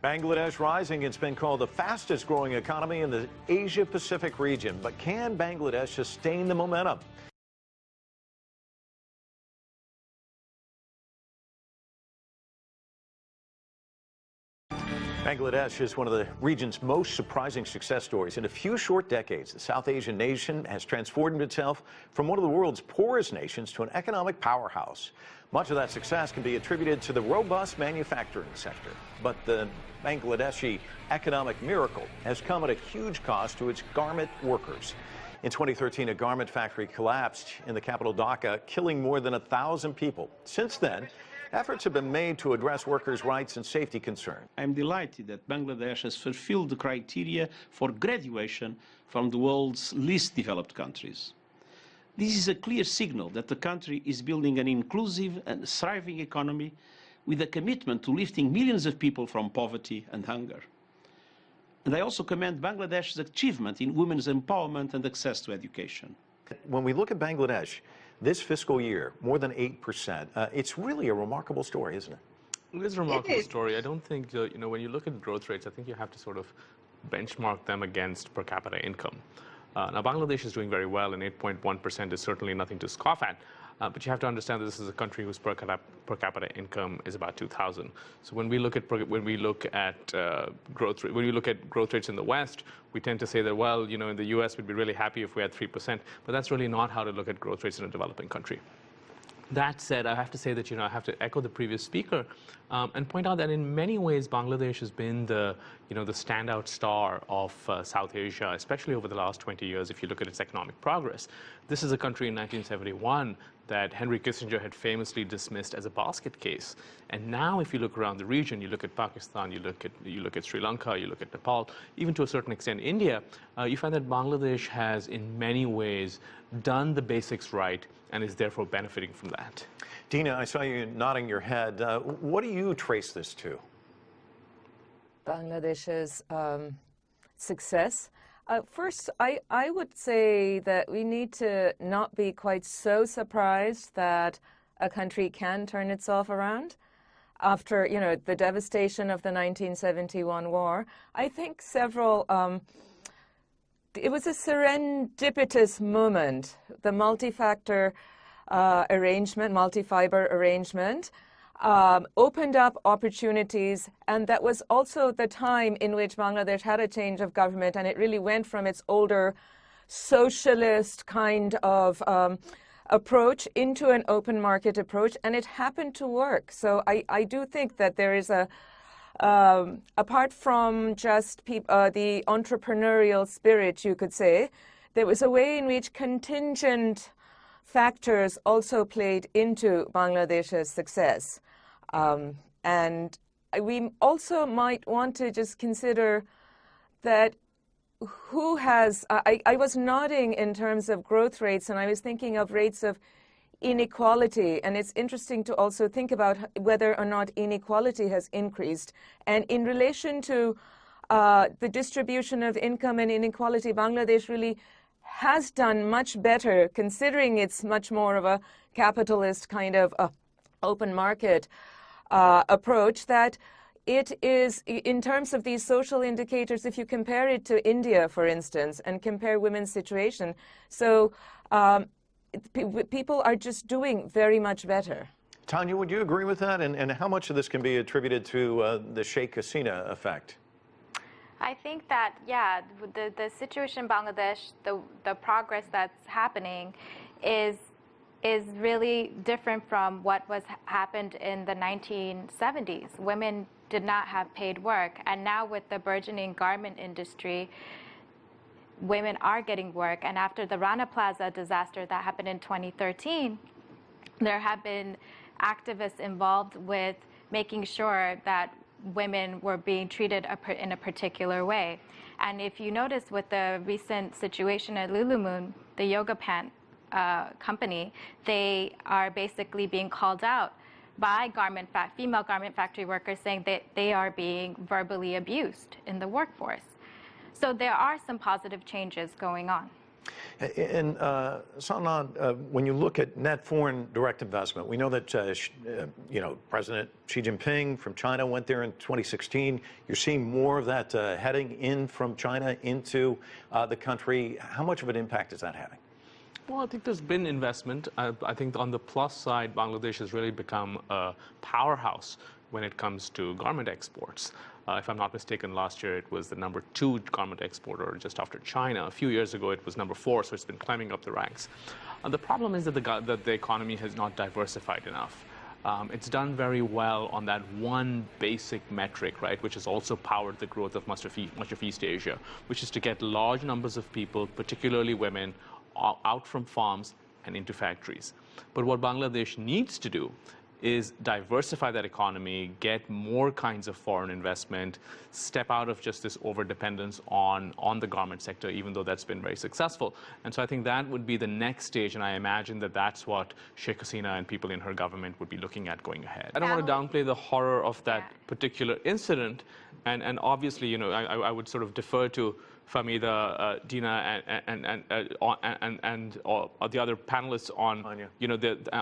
Bangladesh rising. It's been called the fastest growing economy in the Asia-Pacific region. But can Bangladesh sustain the momentum? Bangladesh is one of the region's most surprising success stories. In a few short decades, the South Asian nation has transformed itself from one of the world's poorest nations to an economic powerhouse. Much of that success can be attributed to the robust manufacturing sector. But the Bangladeshi economic miracle has come at a huge cost to its garment workers. In 2013, a garment factory collapsed in the capital Dhaka, killing more than 1,000 people. Since then, efforts have been made to address workers' rights and safety concerns. I'm delighted that Bangladesh has fulfilled the criteria for graduation from the world's least developed countries. This is a clear signal that the country is building an inclusive and thriving economy with a commitment to lifting millions of people from poverty and hunger. And I also commend Bangladesh's achievement in women's empowerment and access to education. When we look at Bangladesh, this fiscal year, more than 8%. It's really a remarkable story, isn't it? It is a remarkable story. I don't think, when you look at growth rates, I think you have to sort of benchmark them against per capita income. Now, Bangladesh is doing very well, and 8.1% is certainly nothing to scoff at. But you have to understand that this is a country whose per capita income is about 2,000. So when we look at growth rates in the West, we tend to say that, well, in the U.S. we'd be really happy if we had 3%. But that's really not how to look at growth rates in a developing country. That said, I have to say that I have to echo the previous speaker and point out that in many ways Bangladesh has been the the standout star of South Asia, especially over the last 20 years. If you look at its economic progress, this is a country in 1971 that Henry Kissinger had famously dismissed as a basket case. And now, if you look around the region, you look at Pakistan, you look at Sri Lanka, you look at Nepal, even to a certain extent India, you find that Bangladesh has in many ways done the basics right and is therefore benefiting from that. Dina, I saw you nodding your head. What do you trace this to? Bangladesh's success. First, I would say that we need to not be quite so surprised that a country can turn itself around after, the devastation of the 1971 war. I think it was a serendipitous moment, the multi-factor arrangement, multi-fiber arrangement, opened up opportunities, and that was also the time in which Bangladesh had a change of government, and it really went from its older socialist kind of approach into an open market approach, and it happened to work. So I do think that there is apart from just the entrepreneurial spirit, you could say, there was a way in which contingent factors also played into Bangladesh's success. And we also might want to just consider that who has, I was nodding in terms of growth rates, and I was thinking of rates of inequality, and it's interesting to also think about whether or not inequality has increased. And in relation to the distribution of income and inequality, Bangladesh really has done much better, considering it's much more of a capitalist kind of open market approach, that it is, in terms of these social indicators, if you compare it to India, for instance, and compare women's situation, so people are just doing very much better. Tanya, would you agree with that? And how much of this can be attributed to the Sheikh Hasina effect? I think that, yeah, the situation in Bangladesh, the progress that's happening is really different from what happened in the 1970s. Women did not have paid work, and now with the burgeoning garment industry, women are getting work. And after the Rana Plaza disaster that happened in 2013, there have been activists involved with making sure that women were being treated in a particular way. And if you notice with the recent situation at Lululemon, the yoga pant company, they are basically being called out by female garment factory workers, saying that they are being verbally abused in the workforce. So there are some positive changes going on. And Sanad, when you look at net foreign direct investment, we know that President Xi Jinping from China went there in 2016. You're seeing more of that heading in from China into the country. How much of an impact is that having? Well, I think there's been investment. I think on the plus side, Bangladesh has really become a powerhouse when it comes to garment exports. If I'm not mistaken, last year it was the #2 garment exporter just after China. A few years ago it was #4, so it's been climbing up the ranks. The problem is that the economy has not diversified enough. It's done very well on that one basic metric, right, which has also powered the growth of much of East Asia, which is to get large numbers of people, particularly women, out from farms and into factories. But what Bangladesh needs to do is diversify that economy, get more kinds of foreign investment, step out of just this overdependence on the garment sector, even though that's been very successful. And so I think that would be the next stage, and I imagine that that's what Sheikh Hasina and people in her government would be looking at going ahead. I don't want to downplay the horror of that particular incident, and obviously, I would sort of defer to Fahmida, Dina, and the other panelists on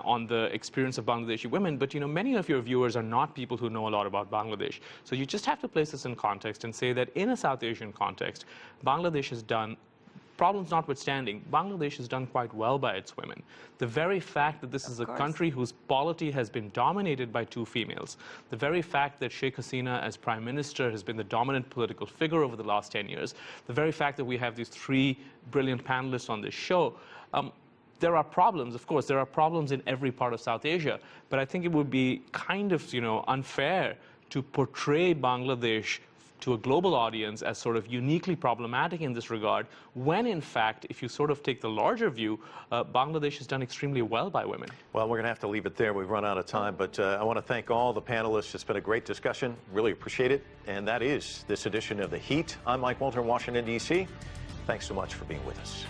on the experience of Bangladeshi women. But many of your viewers are not people who know a lot about Bangladesh. So you just have to place this in context and say that in a South Asian context, Bangladesh has done, problems notwithstanding, Bangladesh has done quite well by its women. The very fact that this is a country whose polity has been dominated by 2 females, the very fact that Sheikh Hasina as prime minister has been the dominant political figure over the last 10 years, the very fact that we have these 3 brilliant panelists on this show, there are problems, of course, there are problems in every part of South Asia, but I think it would be kind of, unfair to portray Bangladesh to a global audience as sort of uniquely problematic in this regard, when in fact, if you sort of take the larger view, Bangladesh has done extremely well by women. Well, we're going to have to leave it there. We've run out of time, but I want to thank all the panelists. It's been a great discussion. Really appreciate it. And that is this edition of The Heat. I'm Mike Walter in Washington, D.C. Thanks so much for being with us.